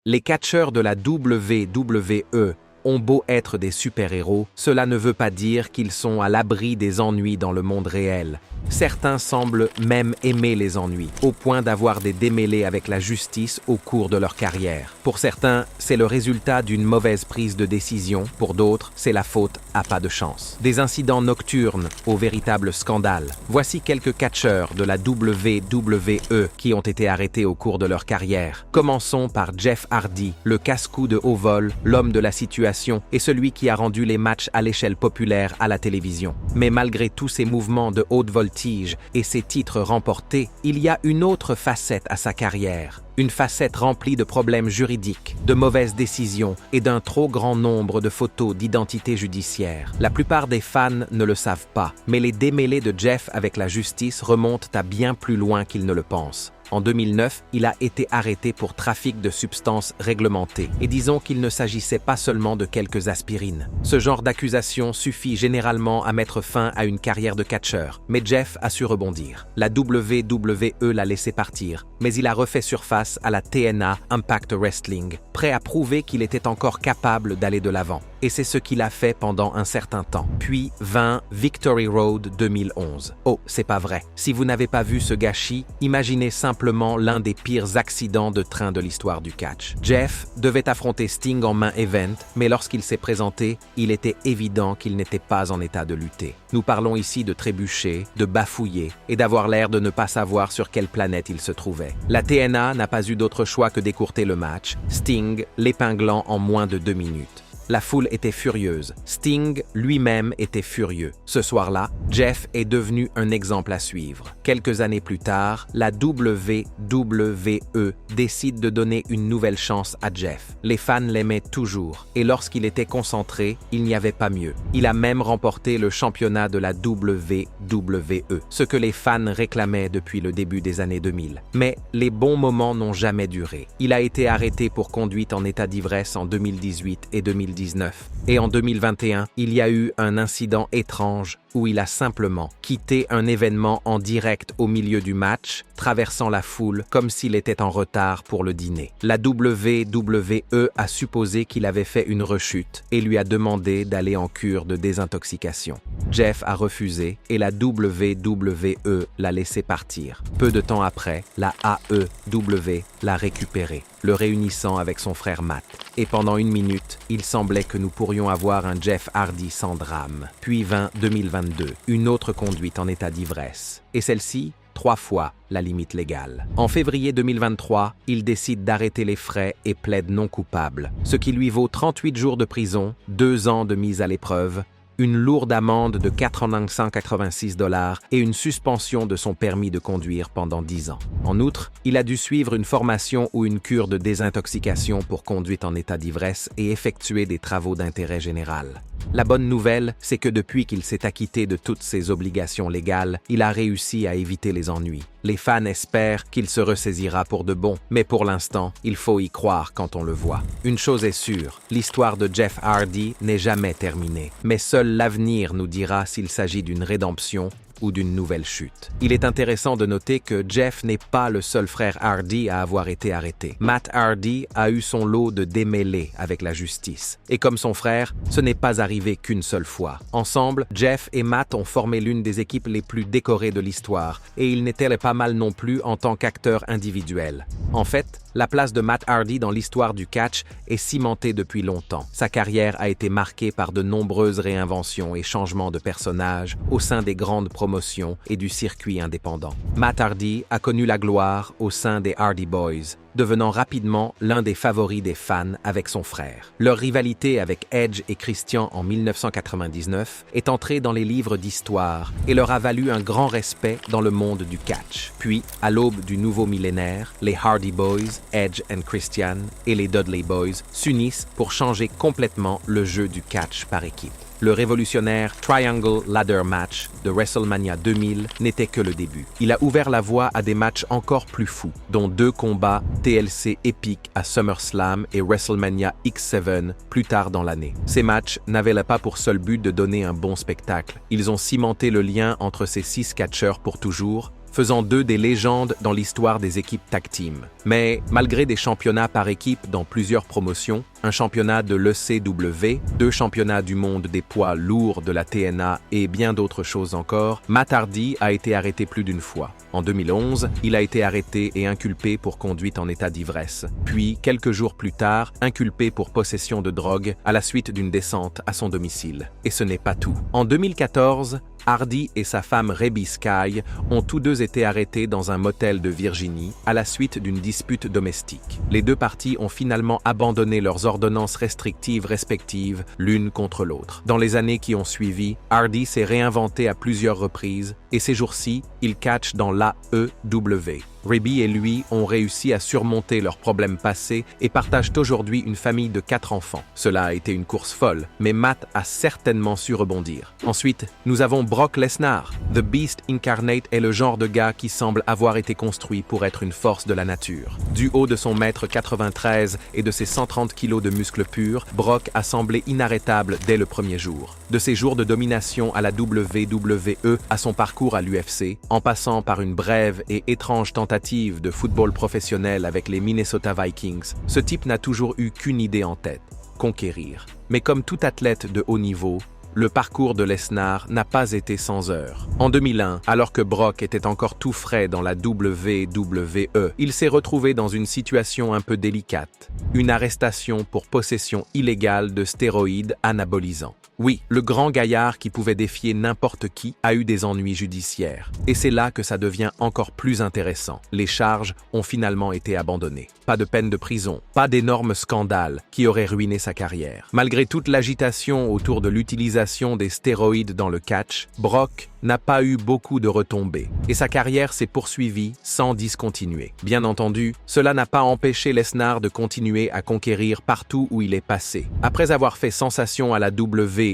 Les catcheurs de la WWE ont beau être des super-héros, cela ne veut pas dire qu'ils sont à l'abri des ennuis dans le monde réel. Certains semblent même aimer les ennuis, au point d'avoir des démêlés avec la justice au cours de leur carrière. Pour certains, c'est le résultat d'une mauvaise prise de décision, pour d'autres, c'est la faute à pas de chance. Des incidents nocturnes au véritable scandale. Voici quelques catcheurs de la WWE qui ont été arrêtés au cours de leur carrière. Commençons par Jeff Hardy, le casse-cou de haut vol, l'homme de la situation et celui qui a rendu les matchs à l'échelle populaire à la télévision. Mais malgré tous ces mouvements de haute voltige et ses titres remportés, il y a une autre facette à sa carrière. Une facette remplie de problèmes juridiques, de mauvaises décisions et d'un trop grand nombre de photos d'identité judiciaire. La plupart des fans ne le savent pas, mais les démêlés de Jeff avec la justice remontent à bien plus loin qu'ils ne le pensent. En 2009, il a été arrêté pour trafic de substances réglementées. Et disons qu'il ne s'agissait pas seulement de quelques aspirines. Ce genre d'accusation suffit généralement à mettre fin à une carrière de catcheur. Mais Jeff a su rebondir. La WWE l'a laissé partir, mais il a refait surface à la TNA Impact Wrestling, prêt à prouver qu'il était encore capable d'aller de l'avant. Et c'est ce qu'il a fait pendant un certain temps. Puis vint Victory Road 2011. Oh, c'est pas vrai. Si vous n'avez pas vu ce gâchis, imaginez simplement l'un des pires accidents de train de l'histoire du catch. Jeff devait affronter Sting en main event, mais lorsqu'il s'est présenté, il était évident qu'il n'était pas en état de lutter. Nous parlons ici de trébucher, de bafouiller et d'avoir l'air de ne pas savoir sur quelle planète il se trouvait. La TNA n'a pas eu d'autre choix que d'écourter le match, Sting l'épinglant en moins de 2 minutes. La foule était furieuse. Sting lui-même était furieux. Ce soir-là, Jeff est devenu un exemple à suivre. Quelques années plus tard, la WWE décide de donner une nouvelle chance à Jeff. Les fans l'aimaient toujours, et lorsqu'il était concentré, il n'y avait pas mieux. Il a même remporté le championnat de la WWE, ce que les fans réclamaient depuis le début des années 2000. Mais les bons moments n'ont jamais duré. Il a été arrêté pour conduite en état d'ivresse en 2018 et 2019. Et en 2021, il y a eu un incident étrange où il a simplement quitté un événement en direct au milieu du match, traversant la foule comme s'il était en retard pour le dîner. La WWE a supposé qu'il avait fait une rechute et lui a demandé d'aller en cure de désintoxication. Jeff a refusé et la WWE l'a laissé partir. Peu de temps après, la AEW l'a récupéré, le réunissant avec son frère Matt. Et pendant 1 minute, il semblait que nous pourrions avoir un Jeff Hardy sans drame. Puis vint 2022, une autre conduite en état d'ivresse. Et celle-ci, 3 fois la limite légale. En février 2023, il décide d'arrêter les frais et plaide non coupable, ce qui lui vaut 38 jours de prison, 2 ans de mise à l'épreuve, une lourde amende de 486 $ et une suspension de son permis de conduire pendant 10 ans. En outre, il a dû suivre une formation ou une cure de désintoxication pour conduite en état d'ivresse et effectuer des travaux d'intérêt général. La bonne nouvelle, c'est que depuis qu'il s'est acquitté de toutes ses obligations légales, il a réussi à éviter les ennuis. Les fans espèrent qu'il se ressaisira pour de bon, mais pour l'instant, il faut y croire quand on le voit. Une chose est sûre, l'histoire de Jeff Hardy n'est jamais terminée, mais seul l'avenir nous dira s'il s'agit d'une rédemption ou d'une nouvelle chute. Il est intéressant de noter que Jeff n'est pas le seul frère Hardy à avoir été arrêté. Matt Hardy a eu son lot de démêlés avec la justice. Et comme son frère, ce n'est pas arrivé qu'une seule fois. Ensemble, Jeff et Matt ont formé l'une des équipes les plus décorées de l'histoire, et ils n'étaient pas mal non plus en tant qu'acteurs individuels. En fait, la place de Matt Hardy dans l'histoire du catch est cimentée depuis longtemps. Sa carrière a été marquée par de nombreuses réinventions et changements de personnages au sein des grandes promotions et du circuit indépendant. Matt Hardy a connu la gloire au sein des Hardy Boys, devenant rapidement l'un des favoris des fans avec son frère. Leur rivalité avec Edge et Christian en 1999 est entrée dans les livres d'histoire et leur a valu un grand respect dans le monde du catch. Puis, à l'aube du nouveau millénaire, les Hardy Boys, Edge and Christian et les Dudley Boys s'unissent pour changer complètement le jeu du catch par équipe. Le révolutionnaire Triangle Ladder Match de WrestleMania 2000 n'était que le début. Il a ouvert la voie à des matchs encore plus fous, dont 2 combats TLC épiques à SummerSlam et WrestleMania X7 plus tard dans l'année. Ces matchs n'avaient pas pour seul but de donner un bon spectacle. Ils ont cimenté le lien entre ces 6 catcheurs pour toujours faisant d'eux des légendes dans l'histoire des équipes tag team. Mais malgré des championnats par équipe dans plusieurs promotions, un championnat de l'ECW, 2 championnats du monde des poids lourds de la TNA et bien d'autres choses encore, Matt Hardy a été arrêté plus d'une fois. En 2011, il a été arrêté et inculpé pour conduite en état d'ivresse. Puis, quelques jours plus tard, inculpé pour possession de drogue à la suite d'une descente à son domicile. Et ce n'est pas tout. En 2014, Hardy et sa femme Rebby Sky ont tous deux été arrêtés dans un motel de Virginie à la suite d'une dispute domestique. Les deux parties ont finalement abandonné leurs ordonnances restrictives respectives l'une contre l'autre. Dans les années qui ont suivi, Hardy s'est réinventé à plusieurs reprises et ces jours-ci, il catch dans l'AEW. Rebby et lui ont réussi à surmonter leurs problèmes passés et partagent aujourd'hui une famille de 4 enfants. Cela a été une course folle, mais Matt a certainement su rebondir. Ensuite, nous avons Brock Lesnar. The Beast Incarnate est le genre de gars qui semble avoir été construit pour être une force de la nature. Du haut de son 1m93 et de ses 130 kg de muscles purs, Brock a semblé inarrêtable dès le premier jour. De ses jours de domination à la WWE à son parcours à l'UFC, en passant par une brève et étrange tentative de football professionnel avec les Minnesota Vikings, ce type n'a toujours eu qu'une idée en tête, conquérir. Mais comme tout athlète de haut niveau, le parcours de Lesnar n'a pas été sans heurts. En 2001, alors que Brock était encore tout frais dans la WWE, il s'est retrouvé dans une situation un peu délicate. Une arrestation pour possession illégale de stéroïdes anabolisants. Oui, le grand gaillard qui pouvait défier n'importe qui a eu des ennuis judiciaires. Et c'est là que ça devient encore plus intéressant. Les charges ont finalement été abandonnées. Pas de peine de prison, pas d'énormes scandales qui auraient ruiné sa carrière. Malgré toute l'agitation autour de l'utilisation des stéroïdes dans le catch, Brock n'a pas eu beaucoup de retombées et sa carrière s'est poursuivie sans discontinuer. Bien entendu, cela n'a pas empêché Lesnar de continuer à conquérir partout où il est passé. Après avoir fait sensation à la WWE,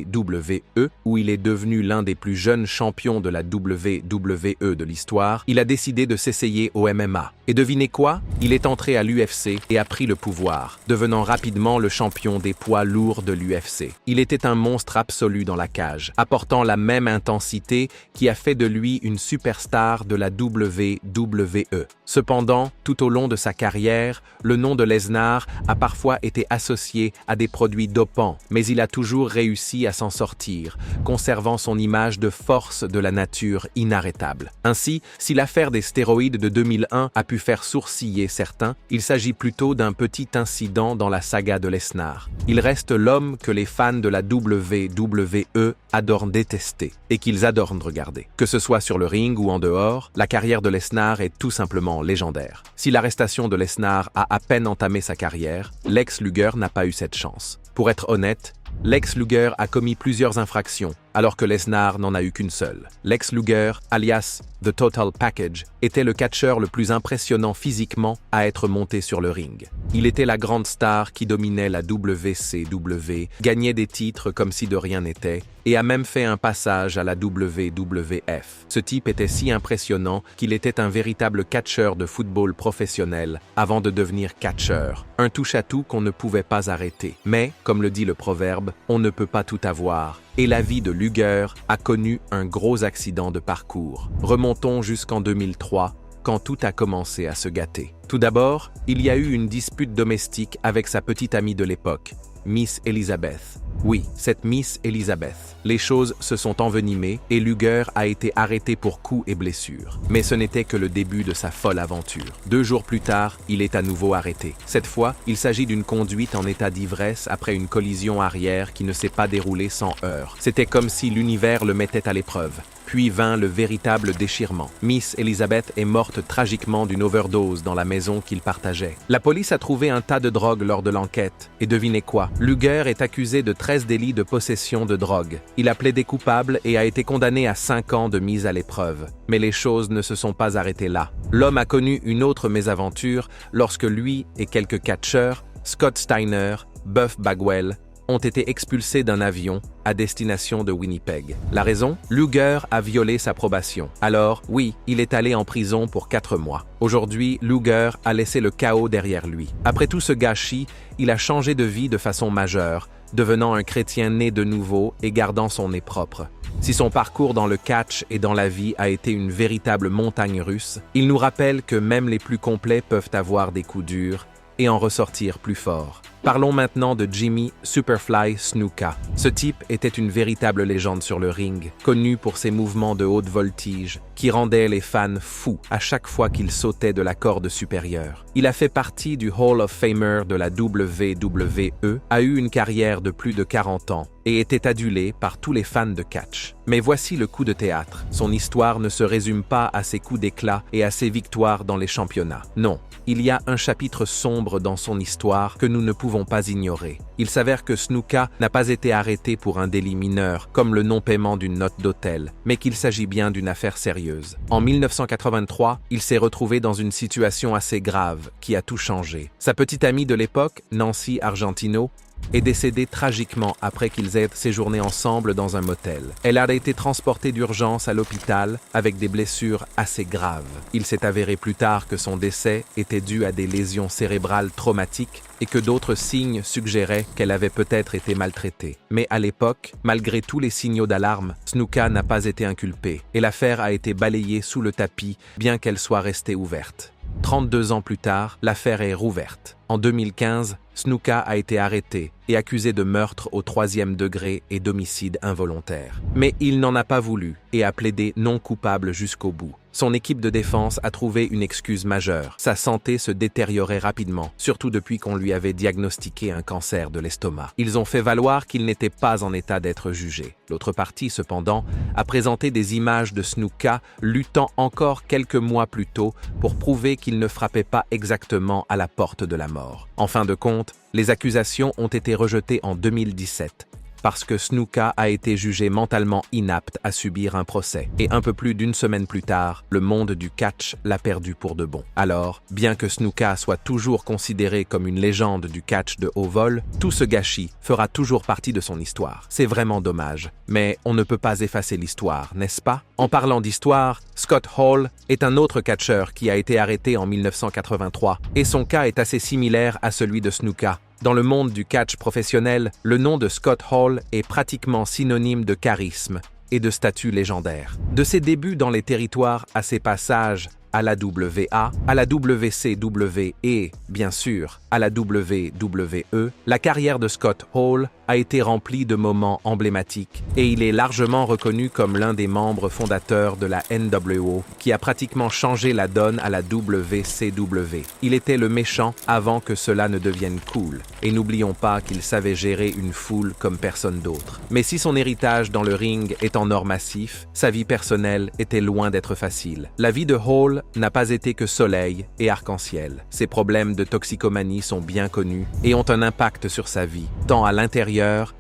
où il est devenu l'un des plus jeunes champions de la WWE de l'histoire, il a décidé de s'essayer au MMA. Et devinez quoi? Il est entré à l'UFC et a pris le pouvoir, devenant rapidement le champion des poids lourds de l'UFC. Il était un monstre absolu dans la cage, apportant la même intensité qui a fait de lui une superstar de la WWE. Cependant, tout au long de sa carrière, le nom de Lesnar a parfois été associé à des produits dopants, mais il a toujours réussi à s'en sortir, conservant son image de force de la nature inarrêtable. Ainsi, si l'affaire des stéroïdes de 2001 a pu faire sourciller certains, il s'agit plutôt d'un petit incident dans la saga de Lesnar. Il reste l'homme que les fans de la WWE adorent détester et qu'ils adorent regarder. Que ce soit sur le ring ou en dehors, la carrière de Lesnar est tout simplement légendaire. Si l'arrestation de Lesnar a à peine entamé sa carrière, Lex Luger n'a pas eu cette chance. Pour être honnête, Lex Luger a commis plusieurs infractions, alors que Lesnar n'en a eu qu'une seule. Lex Luger, alias The Total Package, était le catcheur le plus impressionnant physiquement à être monté sur le ring. Il était la grande star qui dominait la WCW, gagnait des titres comme si de rien n'était, et a même fait un passage à la WWF. Ce type était si impressionnant qu'il était un véritable catcheur de football professionnel avant de devenir catcheur, un touche-à-tout qu'on ne pouvait pas arrêter. Mais, comme le dit le proverbe, on ne peut pas tout avoir. Et la vie de Luger a connu un gros accident de parcours. Remontons jusqu'en 2003, quand tout a commencé à se gâter. Tout d'abord, il y a eu une dispute domestique avec sa petite amie de l'époque, Miss Elizabeth. Oui, cette Miss Elizabeth. Les choses se sont envenimées et Luger a été arrêté pour coups et blessures. Mais ce n'était que le début de sa folle aventure. 2 jours plus tard, il est à nouveau arrêté. Cette fois, il s'agit d'une conduite en état d'ivresse après une collision arrière qui ne s'est pas déroulée sans heurts. C'était comme si l'univers le mettait à l'épreuve. Puis vint le véritable déchirement. Miss Elizabeth est morte tragiquement d'une overdose dans la maison qu'ils partageaient. La police a trouvé un tas de drogue lors de l'enquête. Et devinez quoi? Luger est accusé de 13 délits de possession de drogue. Il a plaidé coupable et a été condamné à 5 ans de mise à l'épreuve. Mais les choses ne se sont pas arrêtées là. L'homme a connu une autre mésaventure lorsque lui et quelques catcheurs, Scott Steiner, Buff Bagwell, ont été expulsés d'un avion à destination de Winnipeg. La raison? Luger a violé sa probation. Alors, oui, il est allé en prison pour 4 mois. Aujourd'hui, Luger a laissé le chaos derrière lui. Après tout ce gâchis, il a changé de vie de façon majeure, devenant un chrétien né de nouveau et gardant son nez propre. Si son parcours dans le catch et dans la vie a été une véritable montagne russe, il nous rappelle que même les plus complets peuvent avoir des coups durs et en ressortir plus forts. Parlons maintenant de Jimmy Superfly Snuka. Ce type était une véritable légende sur le ring, connu pour ses mouvements de haute voltige qui rendaient les fans fous à chaque fois qu'il sautait de la corde supérieure. Il a fait partie du Hall of Famer de la WWE, a eu une carrière de plus de 40 ans et était adulé par tous les fans de catch. Mais voici le coup de théâtre. Son histoire ne se résume pas à ses coups d'éclat et à ses victoires dans les championnats. Non, il y a un chapitre sombre dans son histoire que nous ne pouvons pas ignorer. Il s'avère que Snuka n'a pas été arrêté pour un délit mineur, comme le non-paiement d'une note d'hôtel, mais qu'il s'agit bien d'une affaire sérieuse. En 1983, il s'est retrouvé dans une situation assez grave qui a tout changé. Sa petite amie de l'époque, Nancy Argentino, est décédée tragiquement après qu'ils aient séjourné ensemble dans un motel. Elle a été transportée d'urgence à l'hôpital avec des blessures assez graves. Il s'est avéré plus tard que son décès était dû à des lésions cérébrales traumatiques et que d'autres signes suggéraient qu'elle avait peut-être été maltraitée. Mais à l'époque, malgré tous les signaux d'alarme, Snuka n'a pas été inculpée et l'affaire a été balayée sous le tapis bien qu'elle soit restée ouverte. 32 ans plus tard, l'affaire est rouverte. En 2015, Snuka a été arrêté et accusé de meurtre au 3e degré et d'homicide involontaire. Mais il n'en a pas voulu et a plaidé non coupable jusqu'au bout. Son équipe de défense a trouvé une excuse majeure. Sa santé se détériorait rapidement, surtout depuis qu'on lui avait diagnostiqué un cancer de l'estomac. Ils ont fait valoir qu'il n'était pas en état d'être jugé. L'autre partie, cependant, a présenté des images de Snuka luttant encore quelques mois plus tôt pour prouver qu'il ne frappait pas exactement à la porte de la mort. En fin de compte, les accusations ont été rejetées en 2017. Parce que Snuka a été jugé mentalement inapte à subir un procès. Et un peu plus d'une semaine plus tard, le monde du catch l'a perdu pour de bon. Alors, bien que Snuka soit toujours considéré comme une légende du catch de haut vol, tout ce gâchis fera toujours partie de son histoire. C'est vraiment dommage, mais on ne peut pas effacer l'histoire, n'est-ce pas? En parlant d'histoire, Scott Hall est un autre catcheur qui a été arrêté en 1983, et son cas est assez similaire à celui de Snuka. Dans le monde du catch professionnel, le nom de Scott Hall est pratiquement synonyme de charisme et de statut légendaire. De ses débuts dans les territoires à ses passages à la WA, à la WCW et, bien sûr, à la WWE, la carrière de Scott Hall a été remplie de moments emblématiques et il est largement reconnu comme l'un des membres fondateurs de la NWO qui a pratiquement changé la donne à la WCW. Il était le méchant avant que cela ne devienne cool et n'oublions pas qu'il savait gérer une foule comme personne d'autre. Mais si son héritage dans le ring est en or massif, sa vie personnelle était loin d'être facile. La vie de Hall n'a pas été que soleil et arc-en-ciel. Ses problèmes de toxicomanie sont bien connus et ont un impact sur sa vie, tant à l'intérieur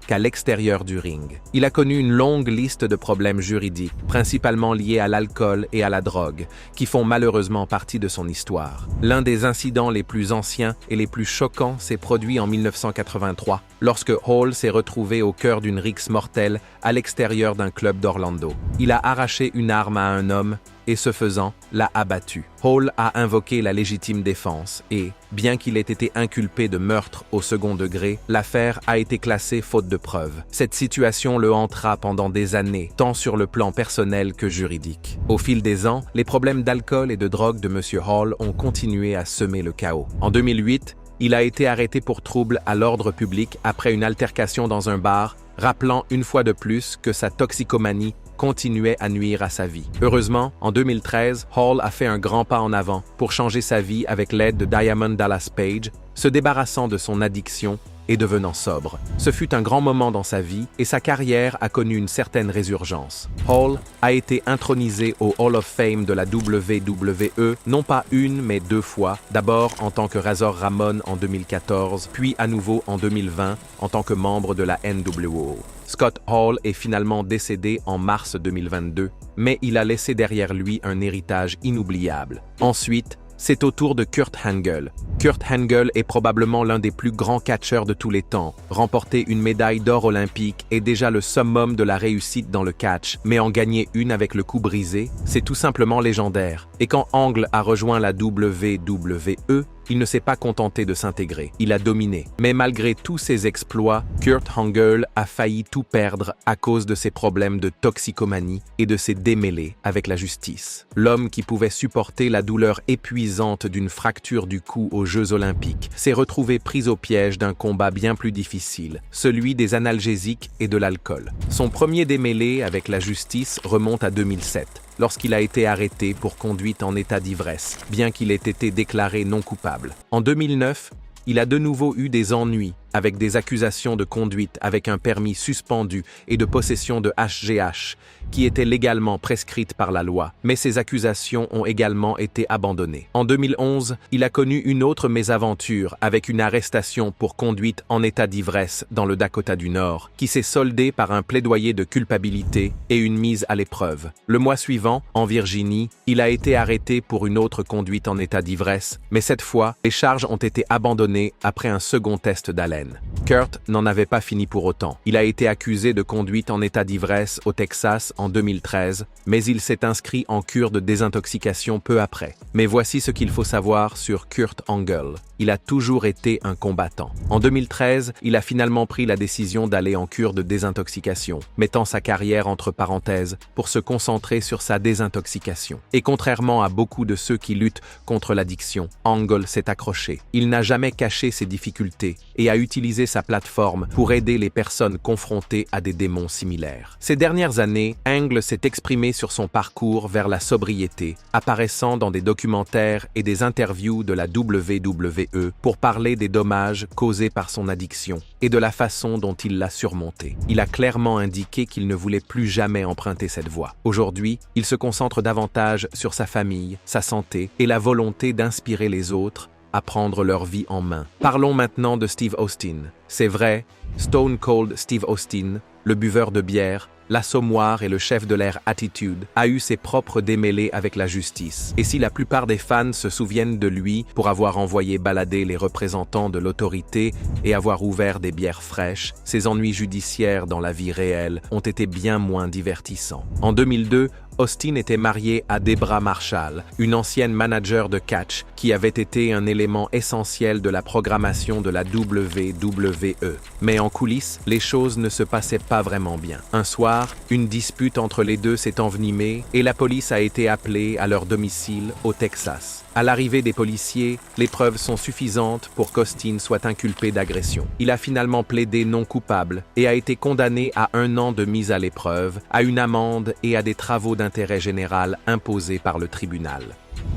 qu'à l'extérieur du ring. Il a connu une longue liste de problèmes juridiques, principalement liés à l'alcool et à la drogue, qui font malheureusement partie de son histoire. L'un des incidents les plus anciens et les plus choquants s'est produit en 1983, lorsque Hall s'est retrouvé au cœur d'une rixe mortelle à l'extérieur d'un club d'Orlando. Il a arraché une arme à un homme et ce faisant, l'a abattu. Hall a invoqué la légitime défense et, bien qu'il ait été inculpé de meurtre au second degré, l'affaire a été classée faute de preuves. Cette situation le hantera pendant des années, tant sur le plan personnel que juridique. Au fil des ans, les problèmes d'alcool et de drogue de M. Hall ont continué à semer le chaos. En 2008, il a été arrêté pour trouble à l'ordre public après une altercation dans un bar, rappelant une fois de plus que sa toxicomanie continuait à nuire à sa vie. Heureusement, en 2013, Hall a fait un grand pas en avant pour changer sa vie avec l'aide de Diamond Dallas Page, se débarrassant de son addiction et devenant sobre. Ce fut un grand moment dans sa vie et sa carrière a connu une certaine résurgence. Hall a été intronisé au Hall of Fame de la WWE non pas une mais 2 fois, d'abord en tant que Razor Ramon en 2014, puis à nouveau en 2020 en tant que membre de la NWO. Scott Hall est finalement décédé en mars 2022, mais il a laissé derrière lui un héritage inoubliable. Ensuite, c'est au tour de Kurt Angle. Kurt Angle est probablement l'un des plus grands catcheurs de tous les temps. Remporter une médaille d'or olympique est déjà le summum de la réussite dans le catch, mais en gagner une avec le cou brisé, c'est tout simplement légendaire. Et quand Angle a rejoint la WWE, il ne s'est pas contenté de s'intégrer, il a dominé. Mais malgré tous ses exploits, Kurt Angle a failli tout perdre à cause de ses problèmes de toxicomanie et de ses démêlés avec la justice. L'homme qui pouvait supporter la douleur épuisante d'une fracture du cou aux Jeux Olympiques s'est retrouvé pris au piège d'un combat bien plus difficile, celui des analgésiques et de l'alcool. Son premier démêlé avec la justice remonte à 2007. Lorsqu'il a été arrêté pour conduite en état d'ivresse, bien qu'il ait été déclaré non coupable. En 2009, il a de nouveau eu des ennuis avec des accusations de conduite avec un permis suspendu et de possession de HGH, qui étaient légalement prescrites par la loi, mais ces accusations ont également été abandonnées. En 2011, il a connu une autre mésaventure avec une arrestation pour conduite en état d'ivresse dans le Dakota du Nord, qui s'est soldée par un plaidoyer de culpabilité et une mise à l'épreuve. Le mois suivant, en Virginie, il a été arrêté pour une autre conduite en état d'ivresse, mais cette fois, les charges ont été abandonnées après un second test d'haleine. Kurt n'en avait pas fini pour autant. Il a été accusé de conduite en état d'ivresse au Texas en 2013, mais il s'est inscrit en cure de désintoxication peu après. Mais voici ce qu'il faut savoir sur Kurt Angle. Il a toujours été un combattant. En 2013, il a finalement pris la décision d'aller en cure de désintoxication, mettant sa carrière entre parenthèses pour se concentrer sur sa désintoxication. Et contrairement à beaucoup de ceux qui luttent contre l'addiction, Angle s'est accroché. Il n'a jamais caché ses difficultés et a utilisé sa plateforme pour aider les personnes confrontées à des démons similaires. Ces dernières années, Angle s'est exprimé sur son parcours vers la sobriété, apparaissant dans des documentaires et des interviews de la WWE pour parler des dommages causés par son addiction et de la façon dont il l'a surmontée. Il a clairement indiqué qu'il ne voulait plus jamais emprunter cette voie. Aujourd'hui, il se concentre davantage sur sa famille, sa santé et la volonté d'inspirer les autres à prendre leur vie en main. Parlons maintenant de Steve Austin. C'est vrai, Stone Cold Steve Austin, le buveur de bière, l'assommoir et le chef de l'ère Attitude, a eu ses propres démêlés avec la justice. Et si la plupart des fans se souviennent de lui pour avoir envoyé balader les représentants de l'autorité et avoir ouvert des bières fraîches, ses ennuis judiciaires dans la vie réelle ont été bien moins divertissants. En 2002, Austin était marié à Debra Marshall, une ancienne manager de catch qui avait été un élément essentiel de la programmation de la WWE. Mais en coulisses, les choses ne se passaient pas vraiment bien. Un soir, une dispute entre les deux s'est envenimée et la police a été appelée à leur domicile au Texas. À l'arrivée des policiers, les preuves sont suffisantes pour qu'Austin soit inculpé d'agression. Il a finalement plaidé non coupable et a été condamné à 1 an de mise à l'épreuve, à une amende et à des travaux d'intérêt général imposés par le tribunal.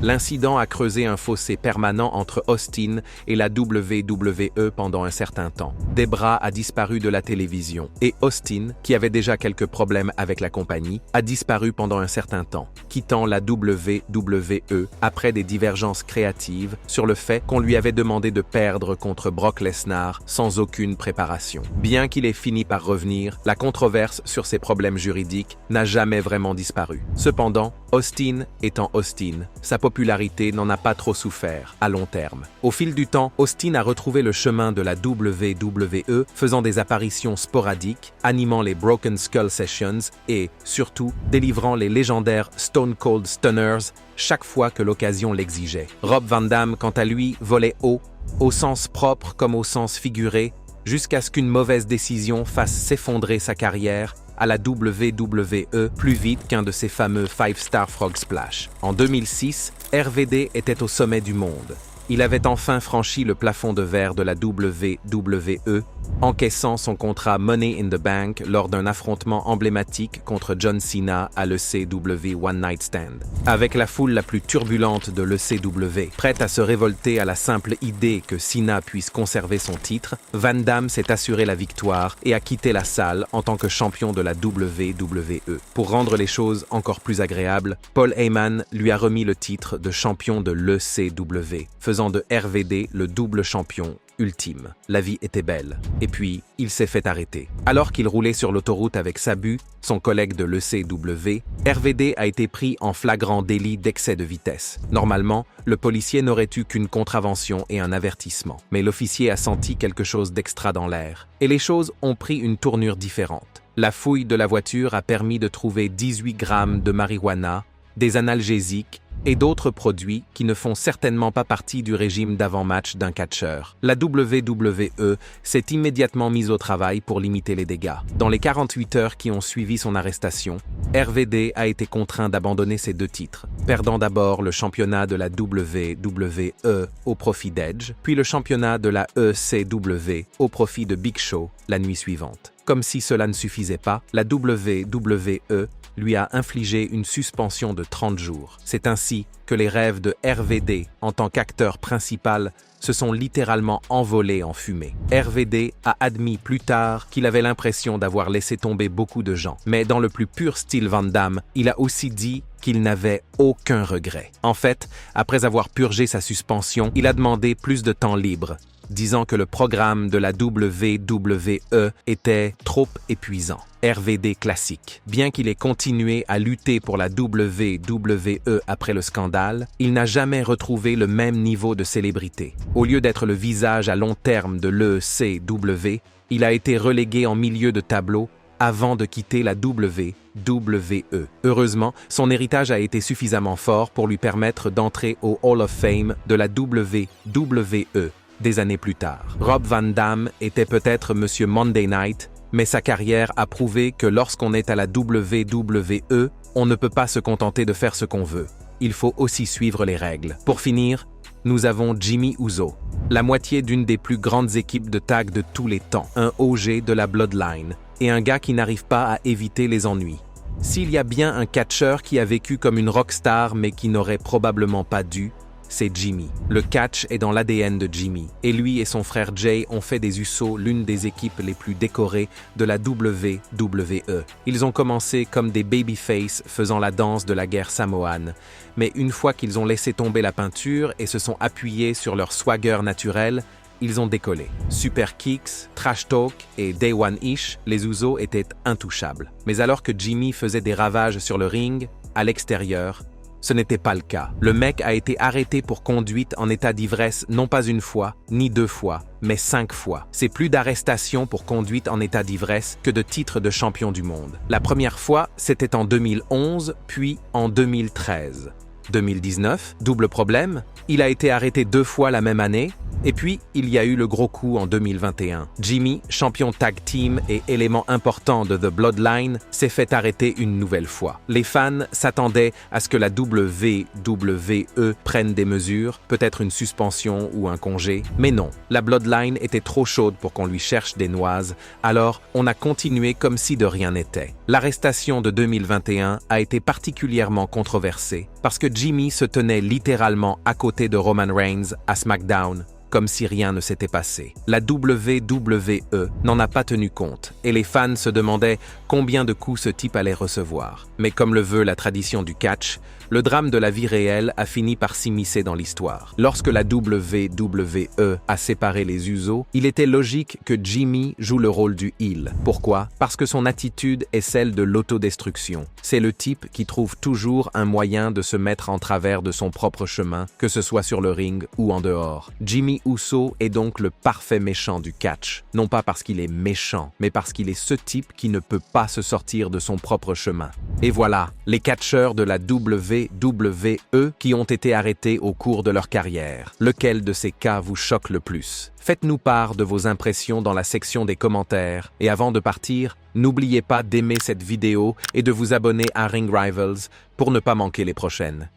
L'incident a creusé un fossé permanent entre Austin et la WWE pendant un certain temps. Debra a disparu de la télévision et Austin, qui avait déjà quelques problèmes avec la compagnie, a disparu pendant un certain temps, quittant la WWE après des divergences créatives sur le fait qu'on lui avait demandé de perdre contre Brock Lesnar sans aucune préparation. Bien qu'il ait fini par revenir, la controverse sur ses problèmes juridiques n'a jamais vraiment disparu. Cependant, Austin étant Austin, sa popularité n'en a pas trop souffert à long terme. Au fil du temps, Austin a retrouvé le chemin de la WWE, faisant des apparitions sporadiques, animant les Broken Skull Sessions et, surtout, délivrant les légendaires Stone Cold Stunners chaque fois que l'occasion l'exigeait. Rob Van Dam, quant à lui, volait haut, au sens propre comme au sens figuré, jusqu'à ce qu'une mauvaise décision fasse s'effondrer sa carrière à la WWE plus vite qu'un de ses fameux 5-Star Frog Splash. En 2006, RVD était au sommet du monde. Il avait enfin franchi le plafond de verre de la WWE, encaissant son contrat Money in the Bank lors d'un affrontement emblématique contre John Cena à l'ECW One Night Stand. Avec la foule la plus turbulente de l'ECW, prête à se révolter à la simple idée que Cena puisse conserver son titre, Van Dam s'est assuré la victoire et a quitté la salle en tant que champion de la WWE. Pour rendre les choses encore plus agréables, Paul Heyman lui a remis le titre de champion de l'ECW, faisant de RVD le double champion ultime. La vie était belle. Et puis, il s'est fait arrêter. Alors qu'il roulait sur l'autoroute avec Sabu, son collègue de l'ECW, RVD a été pris en flagrant délit d'excès de vitesse. Normalement, le policier n'aurait eu qu'une contravention et un avertissement. Mais l'officier a senti quelque chose d'extra dans l'air. Et les choses ont pris une tournure différente. La fouille de la voiture a permis de trouver 18 grammes de marijuana, des analgésiques et d'autres produits qui ne font certainement pas partie du régime d'avant-match d'un catcheur. La WWE s'est immédiatement mise au travail pour limiter les dégâts. Dans les 48 heures qui ont suivi son arrestation, RVD a été contraint d'abandonner ses 2 titres, perdant d'abord le championnat de la WWE au profit d'Edge, puis le championnat de la ECW au profit de Big Show la nuit suivante. Comme si cela ne suffisait pas, la WWE lui a infligé une suspension de 30 jours. C'est ainsi que les rêves de RVD en tant qu'acteur principal se sont littéralement envolés en fumée. RVD a admis plus tard qu'il avait l'impression d'avoir laissé tomber beaucoup de gens. Mais dans le plus pur style Van Damme, il a aussi dit qu'il n'avait aucun regret. En fait, après avoir purgé sa suspension, il a demandé plus de temps libre, disant que le programme de la WWE était trop épuisant. RVD classique. Bien qu'il ait continué à lutter pour la WWE après le scandale, il n'a jamais retrouvé le même niveau de célébrité. Au lieu d'être le visage à long terme de l'ECW, il a été relégué en milieu de tableau avant de quitter la WWE. Heureusement, son héritage a été suffisamment fort pour lui permettre d'entrer au Hall of Fame de la WWE des années plus tard. Rob Van Dam était peut-être Monsieur Monday Night, mais sa carrière a prouvé que lorsqu'on est à la WWE, on ne peut pas se contenter de faire ce qu'on veut. Il faut aussi suivre les règles. Pour finir, nous avons Jimmy Uso, la moitié d'une des plus grandes équipes de tag de tous les temps, un OG de la Bloodline, et un gars qui n'arrive pas à éviter les ennuis. S'il y a bien un catcheur qui a vécu comme une rockstar mais qui n'aurait probablement pas dû, c'est Jimmy. Le catch est dans l'ADN de Jimmy, et lui et son frère Jay ont fait des Usos l'une des équipes les plus décorées de la WWE. Ils ont commencé comme des babyface faisant la danse de la guerre samoane, mais une fois qu'ils ont laissé tomber la peinture et se sont appuyés sur leur swagger naturel, ils ont décollé. Super Kicks, Trash Talk et Day One-ish, les Usos étaient intouchables. Mais alors que Jimmy faisait des ravages sur le ring, à l'extérieur, ce n'était pas le cas. Le mec a été arrêté pour conduite en état d'ivresse non pas une fois, ni 2 fois, mais 5 fois. C'est plus d'arrestation pour conduite en état d'ivresse que de titre de champion du monde. La première fois, c'était en 2011, puis en 2013. 2019, double problème, il a été arrêté 2 fois la même année, et puis il y a eu le gros coup en 2021. Jimmy, champion tag team et élément important de The Bloodline, s'est fait arrêter une nouvelle fois. Les fans s'attendaient à ce que la WWE prenne des mesures, peut-être une suspension ou un congé, mais non, la Bloodline était trop chaude pour qu'on lui cherche des noises, alors on a continué comme si de rien n'était. L'arrestation de 2021 a été particulièrement controversée parce que Jimmy se tenait littéralement à côté de Roman Reigns à SmackDown, comme si rien ne s'était passé. La WWE n'en a pas tenu compte, et les fans se demandaient combien de coups ce type allait recevoir. Mais comme le veut la tradition du catch, le drame de la vie réelle a fini par s'immiscer dans l'histoire. Lorsque la WWE a séparé les Usos, il était logique que Jimmy joue le rôle du heel. Pourquoi? Parce que son attitude est celle de l'autodestruction. C'est le type qui trouve toujours un moyen de se mettre en travers de son propre chemin, que ce soit sur le ring ou en dehors. Jimmy Uso est donc le parfait méchant du catch. Non pas parce qu'il est méchant, mais parce qu'il est ce type qui ne peut pas se sortir de son propre chemin. Et voilà, les catcheurs de la WWE qui ont été arrêtés au cours de leur carrière. Lequel de ces cas vous choque le plus? Faites-nous part de vos impressions dans la section des commentaires. Et avant de partir, n'oubliez pas d'aimer cette vidéo et de vous abonner à Ring Rivals pour ne pas manquer les prochaines.